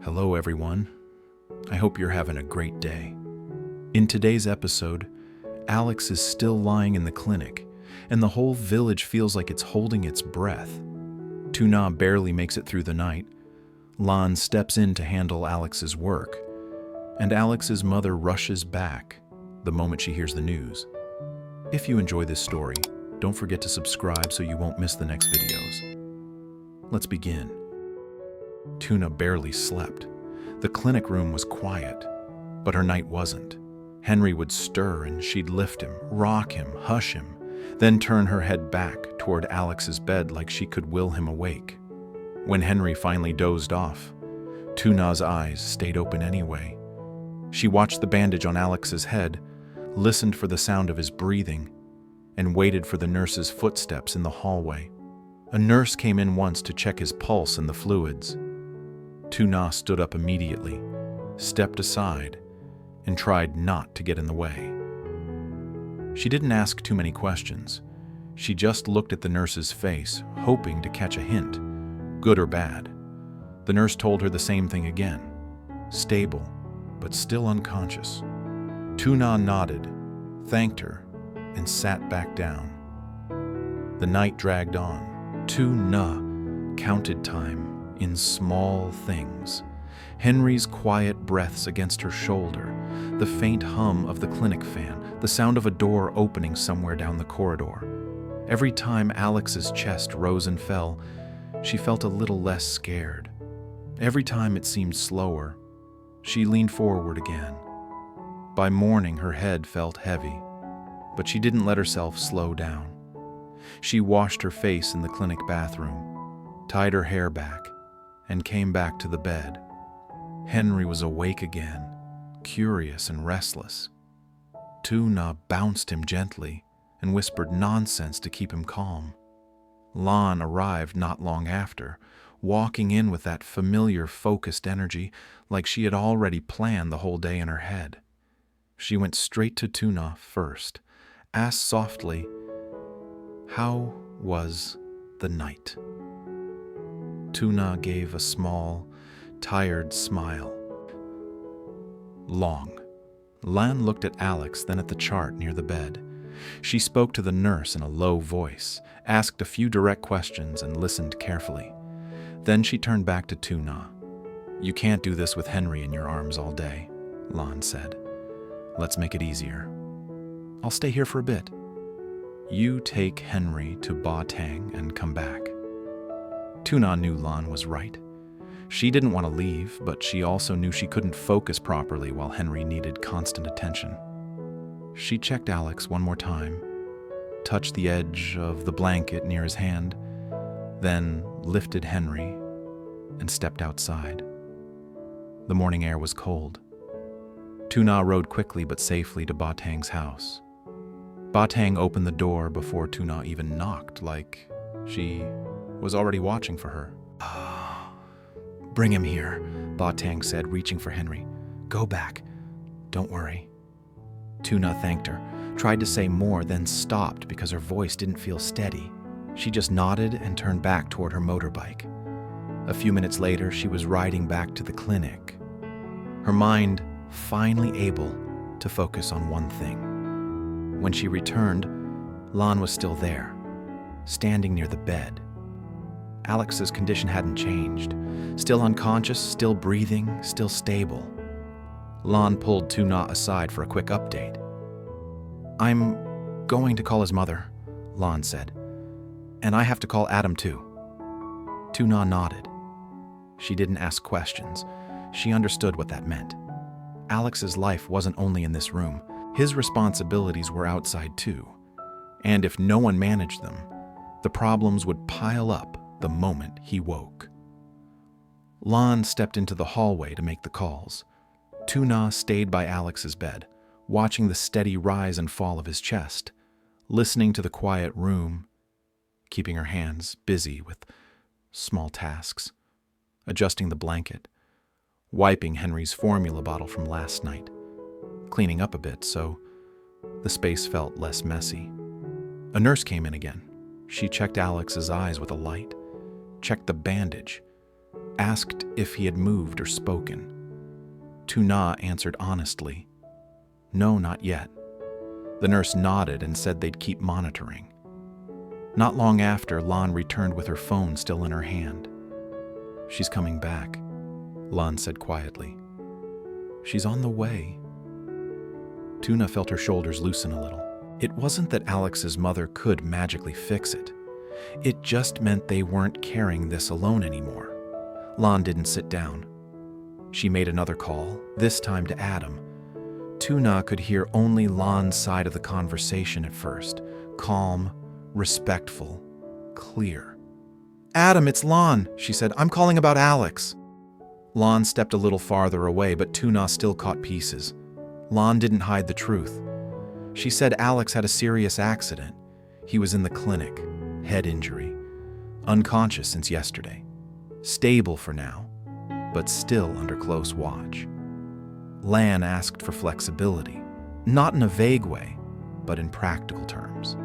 Hello, everyone. I hope you're having a great day. In today's episode, Alex is still lying in the clinic, and the whole village feels like it's holding its breath. Tu Na barely makes it through the night. Lan steps in to handle Alex's work, and Alex's mother rushes back the moment she hears the news. If you enjoy this story, don't forget to subscribe so you won't miss the next videos. Let's begin. Tu Na barely slept. The clinic room was quiet, but her night wasn't. Henry would stir and she'd lift him, rock him, hush him, then turn her head back toward Alex's bed like she could will him awake. When Henry finally dozed off, Tu Na's eyes stayed open anyway. She watched the bandage on Alex's head, listened for the sound of his breathing, and waited for the nurse's footsteps in the hallway. A nurse came in once to check his pulse and the fluids. Tu Na stood up immediately, stepped aside, and tried not to get in the way. She didn't ask too many questions. She just looked at the nurse's face, hoping to catch a hint, good or bad. The nurse told her the same thing again, stable, but still unconscious. Tu Na nodded, thanked her, and sat back down. The night dragged on. Tu Na counted time in small things. Henry's quiet breaths against her shoulder, the faint hum of the clinic fan, the sound of a door opening somewhere down the corridor. Every time Alex's chest rose and fell, she felt a little less scared. Every time it seemed slower, she leaned forward again. By morning, her head felt heavy, but she didn't let herself slow down. She washed her face in the clinic bathroom, tied her hair back, and came back to the bed. Henry was awake again, curious and restless. Tu Na bounced him gently and whispered nonsense to keep him calm. Lan arrived not long after, walking in with that familiar focused energy like she had already planned the whole day in her head. She went straight to Tu Na first, asked softly, "How was the night?" Tu Na gave a small, tired smile. Long. Lan looked at Alex, then at the chart near the bed. She spoke to the nurse in a low voice, asked a few direct questions, and listened carefully. Then she turned back to Tu Na. "You can't do this with Henry in your arms all day," Lan said. "Let's make it easier. I'll stay here for a bit. You take Henry to Ba Tang and come back." Tu Na knew Lan was right. She didn't want to leave, but she also knew she couldn't focus properly while Henry needed constant attention. She checked Alex one more time, touched the edge of the blanket near his hand, then lifted Henry and stepped outside. The morning air was cold. Tu Na rode quickly but safely to Ba Tang's house. Ba Tang opened the door before Tu Na even knocked, like she was already watching for her. "Bring him here," Ba Tang said, reaching for Henry. "Go back. Don't worry." Tu Na thanked her, tried to say more, then stopped because her voice didn't feel steady. She just nodded and turned back toward her motorbike. A few minutes later, she was riding back to the clinic, her mind finally able to focus on one thing. When she returned, Lan was still there, standing near the bed. Alex's condition hadn't changed. Still unconscious, still breathing, still stable. Lan pulled Tu Na aside for a quick update. "I'm going to call his mother," Lan said. "And I have to call Adam too." Tu Na nodded. She didn't ask questions. She understood what that meant. Alex's life wasn't only in this room. His responsibilities were outside too. And if no one managed them, the problems would pile up the moment he woke. Lan stepped into the hallway to make the calls. Tu Na stayed by Alex's bed, watching the steady rise and fall of his chest, listening to the quiet room, keeping her hands busy with small tasks, adjusting the blanket, wiping Henry's formula bottle from last night, cleaning up a bit so the space felt less messy. A nurse came in again. She checked Alex's eyes with a light, checked the bandage, asked if he had moved or spoken. Tu Na answered honestly, "No, not yet." The nurse nodded and said they'd keep monitoring. Not long after, Lan returned with her phone still in her hand. "She's coming back," Lan said quietly. "She's on the way." Tu Na felt her shoulders loosen a little. It wasn't that Alex's mother could magically fix it. It just meant they weren't carrying this alone anymore. Lan didn't sit down. She made another call, this time to Adam. Tu Na could hear only Lan's side of the conversation at first. Calm, respectful, clear. "Adam, it's Lan," she said. "I'm calling about Alex." Lan stepped a little farther away, but Tu Na still caught pieces. Lan didn't hide the truth. She said Alex had a serious accident. He was in the clinic, head injury, unconscious since yesterday. Stable for now, but still under close watch. Lan asked for flexibility, not in a vague way, but in practical terms.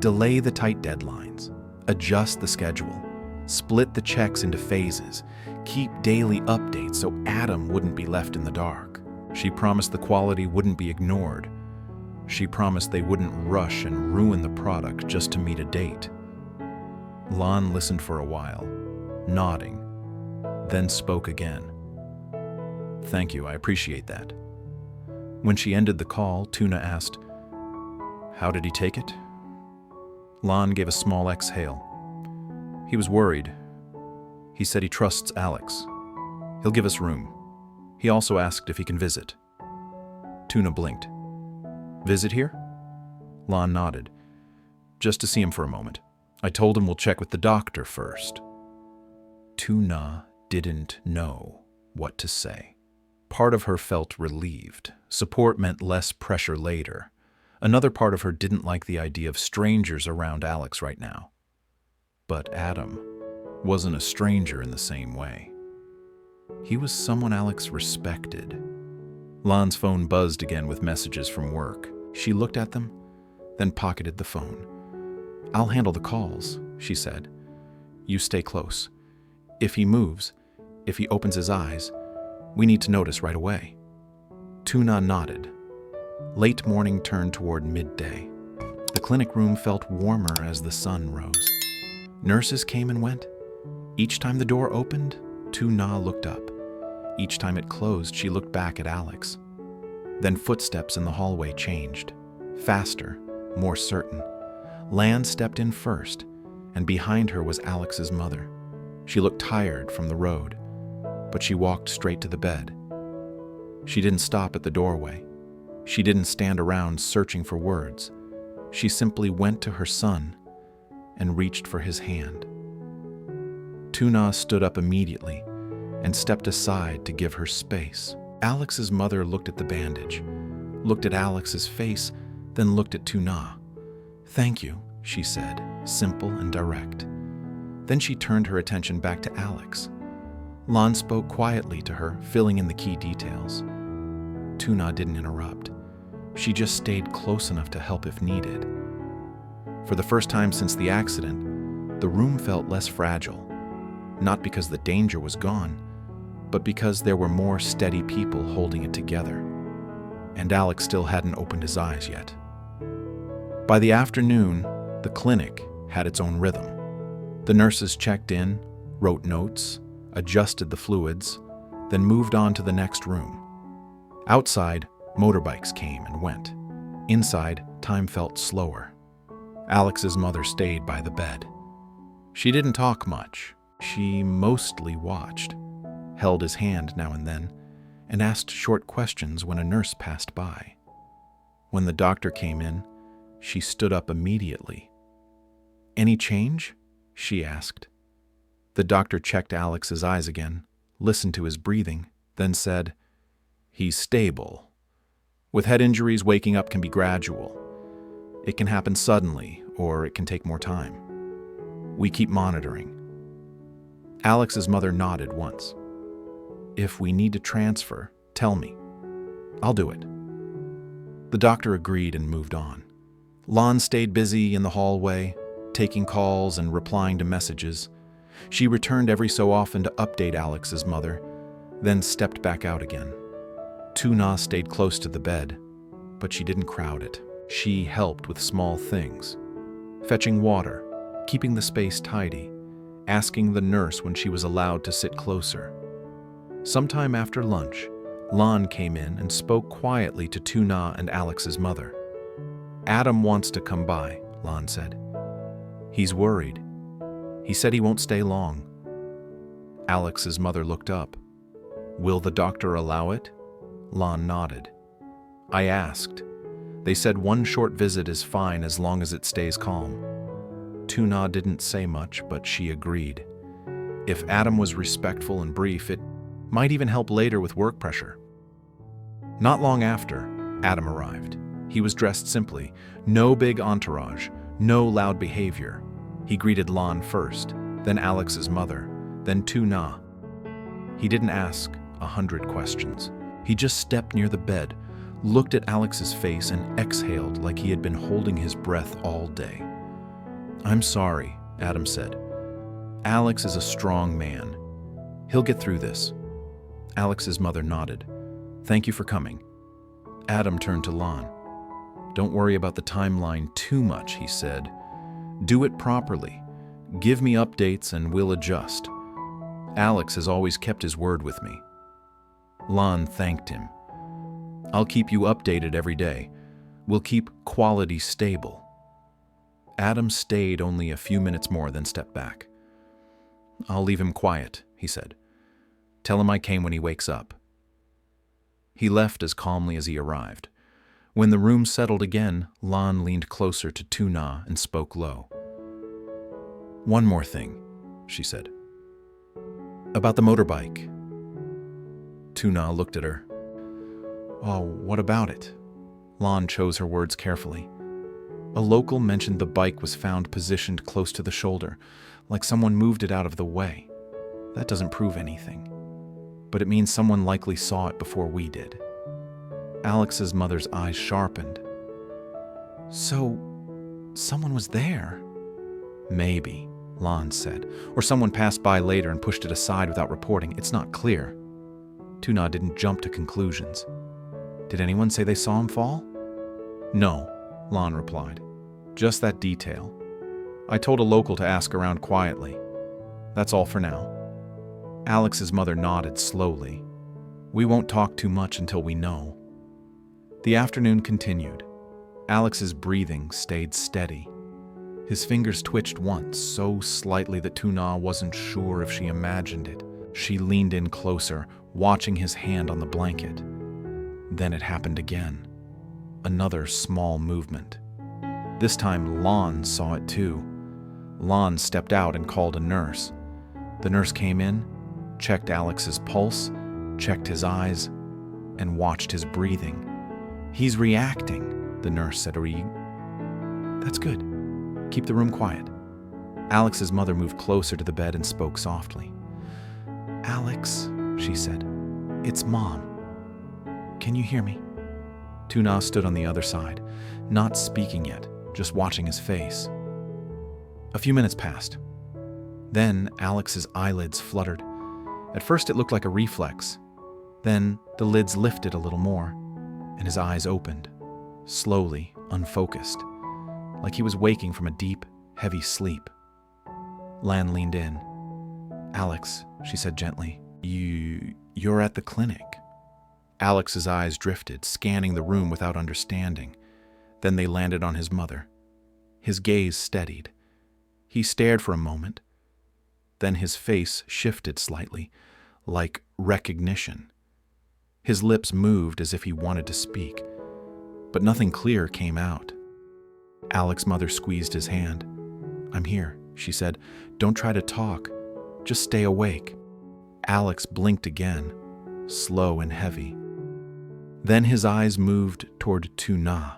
Delay the tight deadlines, adjust the schedule, split the checks into phases, keep daily updates so Adam wouldn't be left in the dark. She promised the quality wouldn't be ignored. She promised they wouldn't rush and ruin the product just to meet a date. Lan listened for a while, nodding, then spoke again. "Thank you, I appreciate that." When she ended the call, Tu Na asked, "How did he take it?" Lan gave a small exhale. "He was worried. He said he trusts Alex. He'll give us room. He also asked if he can visit." Tu Na blinked. "Visit here?" Lan nodded. "Just to see him for a moment. I told him we'll check with the doctor first." Tu Na didn't know what to say. Part of her felt relieved. Support meant less pressure later. Another part of her didn't like the idea of strangers around Alex right now. But Adam wasn't a stranger in the same way. He was someone Alex respected. Lan's phone buzzed again with messages from work. She looked at them, then pocketed the phone. "I'll handle the calls," she said. "You stay close. If he moves, if he opens his eyes, we need to notice right away." Tu Na nodded. Late morning turned toward midday. The clinic room felt warmer as the sun rose. Nurses came and went. Each time the door opened, Tu Na looked up. Each time it closed, she looked back at Alex. Then footsteps in the hallway changed. Faster, more certain. Lan stepped in first, and behind her was Alex's mother. She looked tired from the road, but she walked straight to the bed. She didn't stop at the doorway. She didn't stand around searching for words. She simply went to her son and reached for his hand. Tu Na stood up immediately and stepped aside to give her space. Alex's mother looked at the bandage, looked at Alex's face, then looked at Tu Na. "Thank you," she said, simple and direct. Then she turned her attention back to Alex. Lan spoke quietly to her, filling in the key details. Tu Na didn't interrupt. She just stayed close enough to help if needed. For the first time since the accident, the room felt less fragile. Not because the danger was gone, but because there were more steady people holding it together. And Alex still hadn't opened his eyes yet. By the afternoon, the clinic had its own rhythm. The nurses checked in, wrote notes, adjusted the fluids, then moved on to the next room. Outside, motorbikes came and went. Inside, time felt slower. Alex's mother stayed by the bed. She didn't talk much. She mostly watched, held his hand now and then, and asked short questions when a nurse passed by. When the doctor came in, she stood up immediately. "Any change?" she asked. The doctor checked Alex's eyes again, listened to his breathing, then said, "He's stable. With head injuries, waking up can be gradual. It can happen suddenly, or it can take more time. We keep monitoring." Alex's mother nodded once. "If we need to transfer, tell me. I'll do it." The doctor agreed and moved on. Lan stayed busy in the hallway, taking calls and replying to messages. She returned every so often to update Alex's mother, then stepped back out again. Tu Na stayed close to the bed, but she didn't crowd it. She helped with small things, fetching water, keeping the space tidy, asking the nurse when she was allowed to sit closer. Sometime after lunch, Lon came in and spoke quietly to Tu Na and Alex's mother. "Adam wants to come by," Lon said. "He's worried. He said he won't stay long." Alex's mother looked up. "Will the doctor allow it?" Lon nodded. "I asked. They said one short visit is fine as long as it stays calm." Tu Na didn't say much, but she agreed. If Adam was respectful and brief, it might even help later with work pressure. Not long after, Adam arrived. He was dressed simply, no big entourage, no loud behavior. He greeted Lon first, then Alex's mother, then Tu Na. He didn't ask 100 questions. He just stepped near the bed, looked at Alex's face, and exhaled like he had been holding his breath all day. "I'm sorry," Adam said. "Alex is a strong man. He'll get through this." Alex's mother nodded. "Thank you for coming." Adam turned to Lon. "Don't worry about the timeline too much," he said. "Do it properly. Give me updates and we'll adjust. Alex has always kept his word with me." Lon thanked him. "I'll keep you updated every day. We'll keep quality stable." Adam stayed only a few minutes more, then stepped back. "I'll leave him quiet," he said. "Tell him I came when he wakes up." He left as calmly as he arrived. When the room settled again, Lon leaned closer to Tu Na and spoke low. "One more thing," she said. "About the motorbike." Tu Na looked at her. "Oh, what about it?" Lon chose her words carefully. "A local mentioned the bike was found positioned close to the shoulder, like someone moved it out of the way. That doesn't prove anything, but it means someone likely saw it before we did." Alex's mother's eyes sharpened. "So, someone was there?" "Maybe," Lon said. "Or someone passed by later and pushed it aside without reporting. It's not clear." Tu Na didn't jump to conclusions. "Did anyone say they saw him fall?" "No," Lon replied. "Just that detail. I told a local to ask around quietly. That's all for now." Alex's mother nodded slowly. "We won't talk too much until we know." The afternoon continued. Alex's breathing stayed steady. His fingers twitched once, so slightly that Tu Na wasn't sure if she imagined it. She leaned in closer, watching his hand on the blanket. Then it happened again. Another small movement. This time Lon saw it too. Lon stepped out and called a nurse. The nurse came in, checked Alex's pulse, checked his eyes, and watched his breathing. "He's reacting," the nurse said. "That's good. Keep the room quiet." Alex's mother moved closer to the bed and spoke softly. "Alex," she said, "it's Mom. Can you hear me?" Tu Na stood on the other side, not speaking yet, just watching his face. A few minutes passed. Then Alex's eyelids fluttered. At first it looked like a reflex. Then the lids lifted a little more, and his eyes opened, slowly, unfocused, like he was waking from a deep, heavy sleep. Lan leaned in. "Alex," she said gently, you're at the clinic." Alex's eyes drifted, scanning the room without understanding. Then they landed on his mother. His gaze steadied. He stared for a moment. Then his face shifted slightly, like recognition. His lips moved as if he wanted to speak, but nothing clear came out. Alex's mother squeezed his hand. "I'm here," she said. "Don't try to talk. Just stay awake." Alex blinked again, slow and heavy. Then his eyes moved toward Tu Na.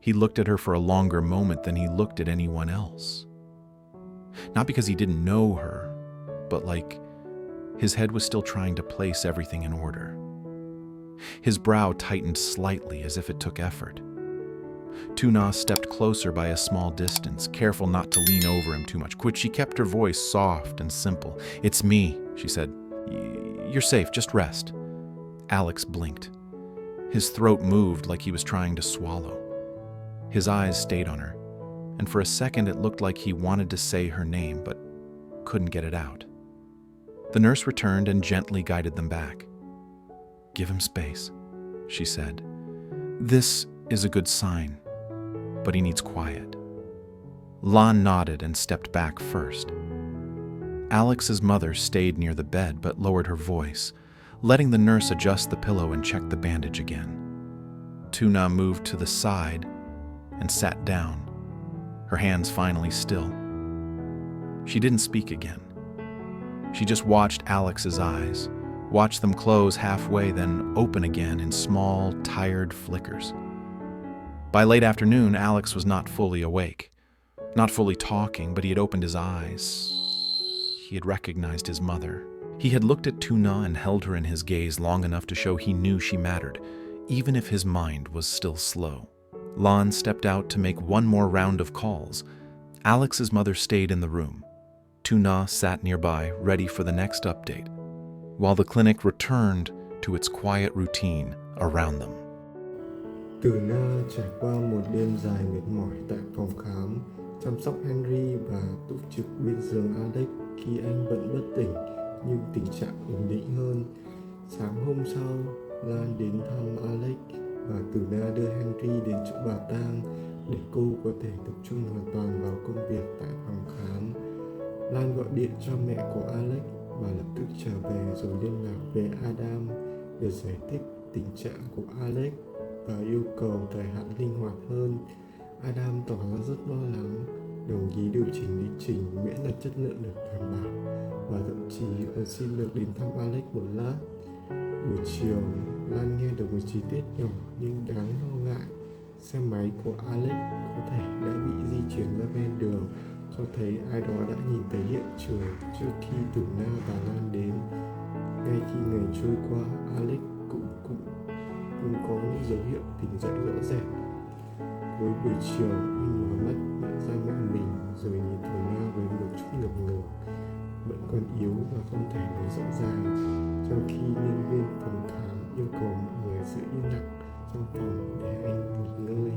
He looked at her for a longer moment than he looked at anyone else. Not because he didn't know her, but like his head was still trying to place everything in order. His brow tightened slightly as if it took effort. Tu Na stepped closer by a small distance, careful not to lean over him too much. She kept her voice soft and simple. "It's me," she said. "You're safe, just rest." Alex blinked. His throat moved like he was trying to swallow. His eyes stayed on her, and for a second it looked like he wanted to say her name, but couldn't get it out. The nurse returned and gently guided them back. "Give him space," she said. "This is a good sign, but he needs quiet." Lon nodded and stepped back first. Alex's mother stayed near the bed but lowered her voice, letting the nurse adjust the pillow and check the bandage again. Tu Na moved to the side and sat down, her hands finally still. She didn't speak again. She just watched Alex's eyes, watched them close halfway, then open again in small, tired flickers. By late afternoon, Alex was not fully awake, not fully talking, but he had opened his eyes. He had recognized his mother. He had looked at Tu Na and held her in his gaze long enough to show he knew she mattered, even if his mind was still slow. Lon stepped out to make one more round of calls. Alex's mother stayed in the room. Tu Na sat nearby, ready for the next update, while the clinic returned to its quiet routine around them. Tu Na trải qua một đêm dài mệt mỏi tại phòng khám, chăm sóc Henry và túc trực bên giường Alex khi anh vẫn bất tỉnh, nhưng tình trạng ổn định hơn. Sáng hôm sau, Lan đến thăm Alex và Tu Na đưa Henry đến chỗ bà tang để cô có thể tập trung hoàn toàn vào công việc tại phòng khám. Lan gọi điện cho mẹ của Alex và lập tức trở về rồi liên lạc với Adam để giải thích tình trạng của Alex và yêu cầu thời hạn linh hoạt hơn. Adam tỏ ra rất lo lắng, đồng ý điều chỉnh lịch trình miễn là chất lượng được đảm bảo và thậm chí còn xin được đến thăm Alex một lát. Buổi chiều, Lan nghe được một chi tiết nhỏ nhưng đáng lo ngại. Xe máy của Alex có thể đã bị di chuyển ra ven đường, cho thấy ai đó đã nhìn thấy hiện trường trước khi Tu Na và Lan đến. Ngay khi ngày trôi qua, Alex cũng không có những dấu hiệu tỉnh dậy rõ rệt. Cuối buổi chiều, anh mở mắt nhận ra mẹ mình rồi nhìn Tu Na với một chút ngập ngừng. Vẫn còn yếu và không thể nói rõ ràng, trong khi nhân viên phòng khám yêu cầu mọi người giữ im lặng trong phòng để anh nghỉ ngơi.